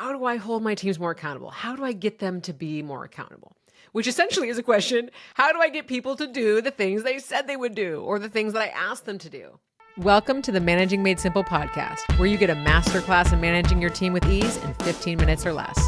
how do I hold my teams more accountable? How do I get them to be more accountable? Which essentially is a question, how do I get people to do the things they said they would do or the things that I asked them to do? Welcome to the Managing Made Simple podcast, where you get a masterclass in managing your team with ease in 15 minutes or less.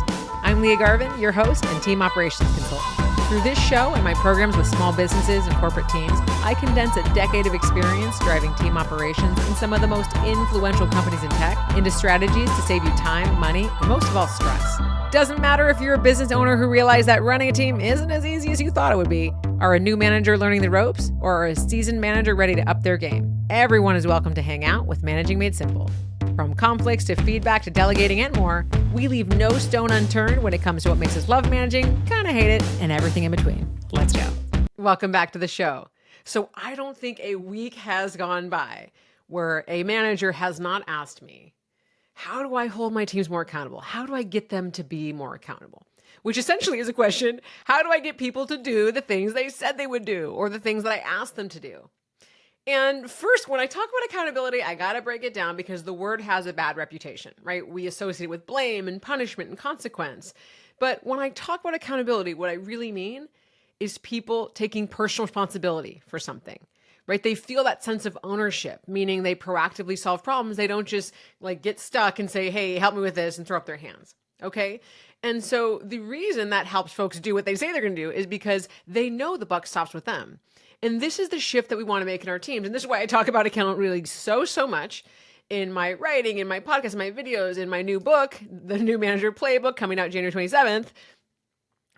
I'm Leah Garvin, your host and team operations consultant. Through this show and my programs with small businesses and corporate teams, I condense a decade of experience driving team operations in some of the most influential companies in tech into strategies to save you time, money, and most of all, stress. Doesn't matter if you're a business owner who realized that running a team isn't as easy as you thought it would be, are a new manager learning the ropes, or are a seasoned manager ready to up their game. Everyone is welcome to hang out with Managing Made Simple. From conflicts to feedback to delegating and more, we leave no stone unturned when it comes to what makes us love managing, kind of hate it, and everything in between. Let's go. Welcome back to the show. So I don't think a week has gone by where a manager has not asked me, how do I hold my teams more accountable? How do I get them to be more accountable? Which essentially is a question, how do I get people to do the things they said they would do or the things that I asked them to do? And first, when I talk about accountability, I got to break it down because the word has a bad reputation, right? We associate it with blame and punishment and consequence. But when I talk about accountability, what I really mean is people taking personal responsibility for something, right? They feel that sense of ownership, meaning they proactively solve problems. They don't just get stuck and say, hey, help me with this and throw up their hands. Okay. And so the reason that helps folks do what they say they're going to do is because they know the buck stops with them. And this is the shift that we want to make in our teams. And this is why I talk about accountability so much in my writing, in my podcast, in my videos, in my new book, the new Manager Playbook coming out January 27th,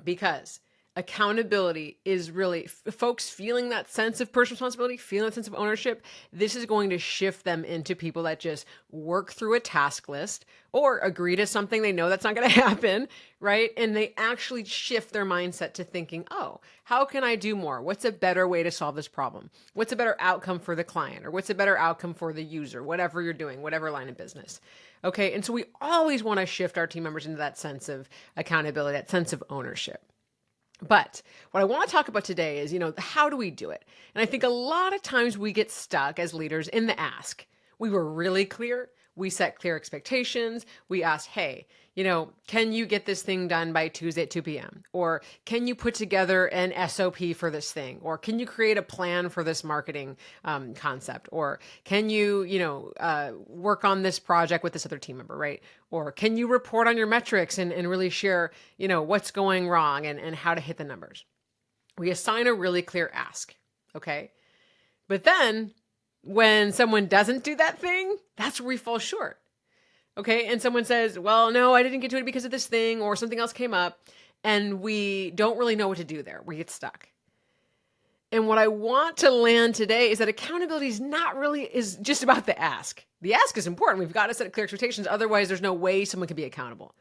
because accountability is really folks feeling that sense of personal responsibility, feeling that sense of ownership. This is going to shift them into people that just work through a task list or agree to something they know that's not going to happen, right? And they actually shift their mindset to thinking, oh, how can I do more? What's a better way to solve this problem? What's a better outcome for the client? Or what's a better outcome for the user? Whatever you're doing, whatever line of business. Okay. And so we always want to shift our team members into that sense of accountability, that sense of ownership. But what I want to talk about today is, how do we do it? And I think a lot of times we get stuck as leaders in the ask. We were really clear. We set clear expectations. We asked, hey, can you get this thing done by Tuesday at 2 p.m.? Or can you put together an SOP for this thing? Or can you create a plan for this marketing concept? Or can you, work on this project with this other team member, right? Or can you report on your metrics and really share, what's going wrong and how to hit the numbers? We assign a really clear ask, okay? But then when someone doesn't do that thing, that's where we fall short. Okay. And someone says, well, no, I didn't get to it because of this thing or something else came up. And we don't really know what to do there. We get stuck. And what I want to land today is that accountability is just about the ask. The ask is important. We've got to set clear expectations. Otherwise, there's no way someone can be accountable.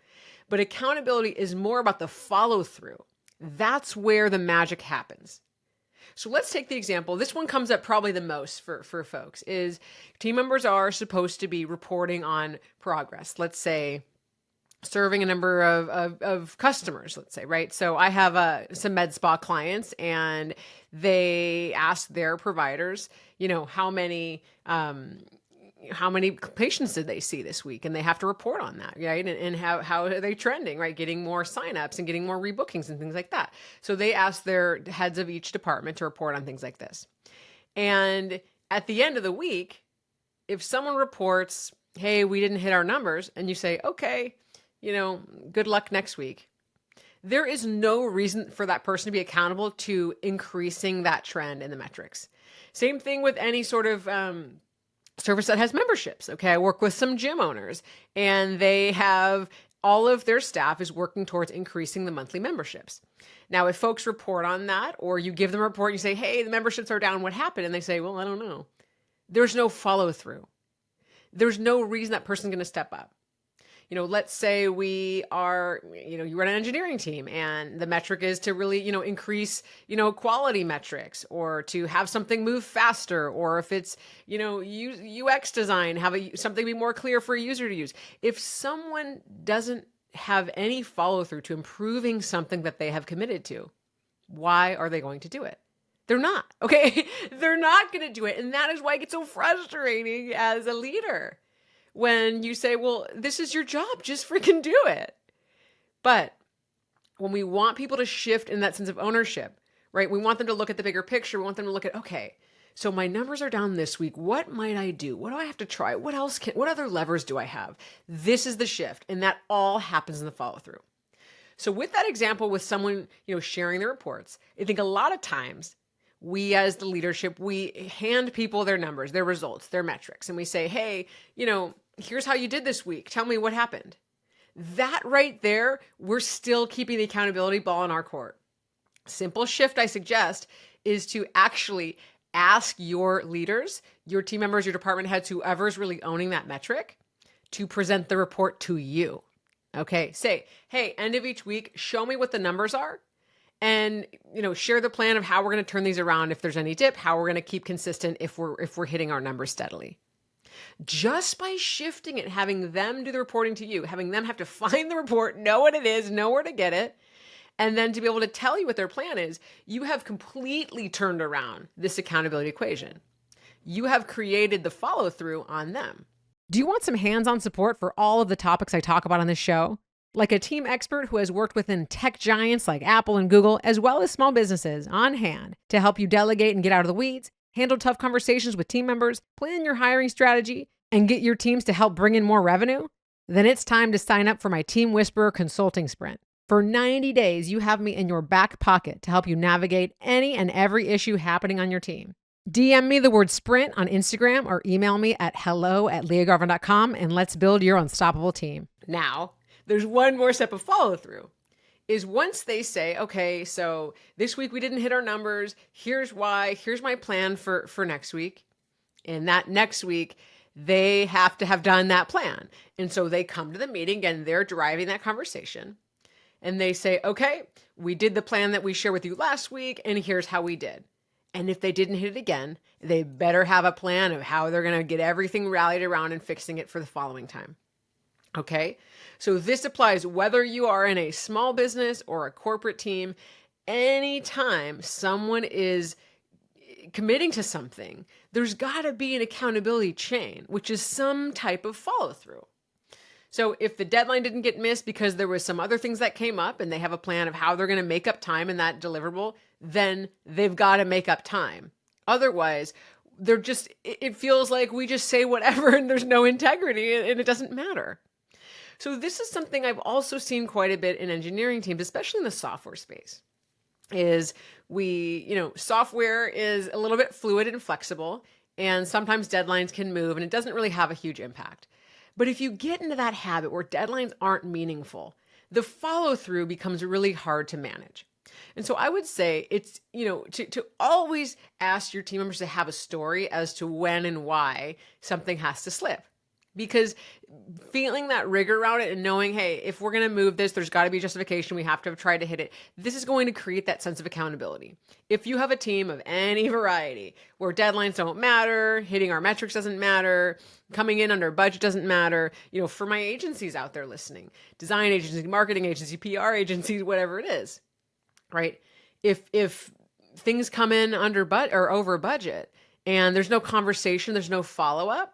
But accountability is more about the follow through. That's where the magic happens. So let's take the example. This one comes up probably the most for folks is team members are supposed to be reporting on progress. Let's say serving a number of customers, let's say, right? So I have some med spa clients and they ask their providers, how many patients did they see this week? And they have to report on that, right? And how are they trending, right? Getting more signups and getting more rebookings and things like that. So they ask their heads of each department to report on things like this. And at the end of the week, if someone reports, hey, we didn't hit our numbers, and you say, okay, good luck next week. There is no reason for that person to be accountable to increasing that trend in the metrics. Same thing with any sort of, service that has memberships. Okay. I work with some gym owners and they have all of their staff is working towards increasing the monthly memberships. Now, if folks report on that or you give them a report and you say, hey, the memberships are down, what happened? And they say, well, I don't know. There's no follow through. There's no reason that person's going to step up. Let's say we are, you run an engineering team and the metric is to really, increase, quality metrics or to have something move faster. Or if it's, UX design, have something be more clear for a user to use. If someone doesn't have any follow through to improving something that they have committed to, why are they going to do it? They're not. Okay. They're not going to do it. And that is why it gets so frustrating as a leader. when you say, well, this is your job, just freaking do it. But when we want people to shift in that sense of ownership, right? We want them to look at the bigger picture. We want them to look at, okay, so my numbers are down this week. What might I do? What do I have to try? What other levers do I have? This is the shift. And that all happens in the follow through. So with that example, with someone, sharing their reports, I think a lot of times we as the leadership, we hand people their numbers, their results, their metrics, and we say, hey, here's how you did this week. Tell me what happened. That right there, we're still keeping the accountability ball in our court. Simple shift I suggest is to actually ask your leaders, your team members, your department heads, whoever's really owning that metric, to present the report to you. Okay, say, hey, end of each week, show me what the numbers are, and share the plan of how we're going to turn these around if there's any dip, how we're going to keep consistent if we're hitting our numbers steadily. Just by shifting it, having them do the reporting to you, having them have to find the report, know what it is, know where to get it, and then to be able to tell you what their plan is, you have completely turned around this accountability equation. You have created the follow through on them. Do you want some hands-on support for all of the topics I talk about on this show? Like a team expert who has worked within tech giants like Apple and Google, as well as small businesses on hand to help you delegate and get out of the weeds, handle tough conversations with team members, plan your hiring strategy, and get your teams to help bring in more revenue? Then it's time to sign up for my Team Whisperer Consulting Sprint. For 90 days, you have me in your back pocket to help you navigate any and every issue happening on your team. DM me the word sprint on Instagram or email me at hello@leahgarvin.com and let's build your unstoppable team. Now, there's one more step of follow through. Is once they say, okay, so this week we didn't hit our numbers. Here's why. Here's my plan for next week. And that next week, they have to have done that plan. And so they come to the meeting and they're driving that conversation. And they say, okay, we did the plan that we shared with you last week, and here's how we did. And if they didn't hit it again, they better have a plan of how they're going to get everything rallied around and fixing it for the following time. Okay, so this applies whether you are in a small business or a corporate team. Anytime someone is committing to something, there's got to be an accountability chain, which is some type of follow through. So if the deadline didn't get missed because there was some other things that came up and they have a plan of how they're going to make up time in that deliverable, then they've got to make up time. Otherwise, it feels like we just say whatever and there's no integrity and it doesn't matter. So this is something I've also seen quite a bit in engineering teams, especially in the software space, is software is a little bit fluid and flexible, and sometimes deadlines can move and it doesn't really have a huge impact. But if you get into that habit where deadlines aren't meaningful, the follow through becomes really hard to manage. And so I would say it's, to always ask your team members to have a story as to when and why something has to slip. Because feeling that rigor around it and knowing, hey, if we're going to move this, there's got to be justification. We have to try to hit it. This is going to create that sense of accountability. If you have a team of any variety where deadlines don't matter, hitting our metrics doesn't matter, coming in under budget doesn't matter, for my agencies out there listening, design agency, marketing agency, PR agencies, whatever it is, right? If things come in under or over budget and there's no conversation, there's no follow-up,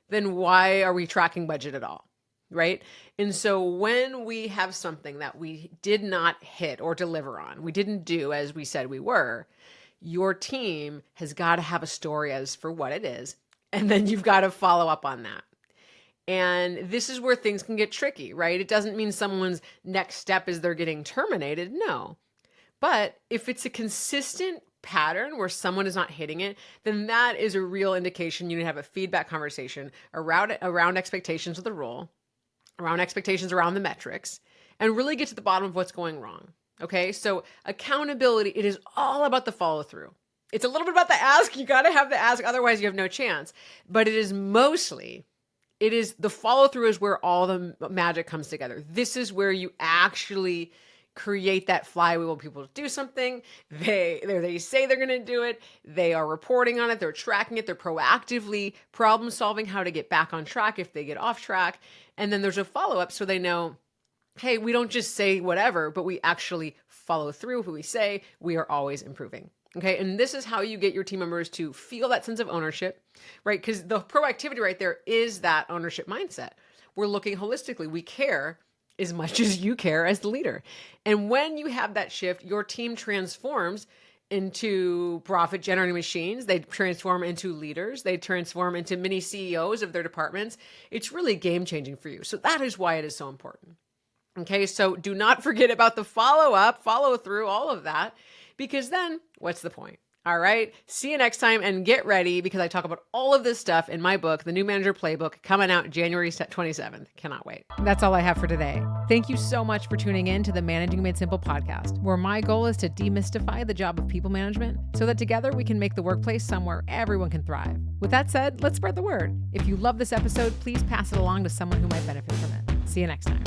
then why are we tracking budget at all, right? And so when we have something that we did not hit or deliver on, we didn't do as we said we were, your team has got to have a story as for what it is, and then you've got to follow up on that. And this is where things can get tricky, right? It doesn't mean someone's next step is they're getting terminated, no. But if it's a consistent pattern where someone is not hitting it, then that is a real indication you need to have a feedback conversation around expectations of the role, around expectations around the metrics, and really get to the bottom of what's going wrong. Okay, so accountability, it is all about the follow through. It's a little bit about the ask. You got to have the ask, otherwise you have no chance. But it is the follow through is where all the magic comes together. This is where you actually create that flywheel when people do something. They say they're going to do it. They are reporting on it. They're tracking it. They're proactively problem solving how to get back on track if they get off track. And then there's a follow up so they know, hey, we don't just say whatever, but we actually follow through with what we say. We are always improving. Okay. And this is how you get your team members to feel that sense of ownership, right? Because the proactivity right there is that ownership mindset. We're looking holistically. We care as much as you care as the leader. And when you have that shift, your team transforms into profit generating machines. They transform into leaders. They transform into mini CEOs of their departments. It's really game changing for you. So that is why it is so important. Okay. So do not forget about the follow up, follow through, all of that, because then what's the point? All right. See you next time and get ready because I talk about all of this stuff in my book, The New Manager Playbook, coming out January 27th. Cannot wait. That's all I have for today. Thank you so much for tuning in to the Managing Made Simple podcast, where my goal is to demystify the job of people management so that together we can make the workplace somewhere everyone can thrive. With that said, let's spread the word. If you love this episode, please pass it along to someone who might benefit from it. See you next time.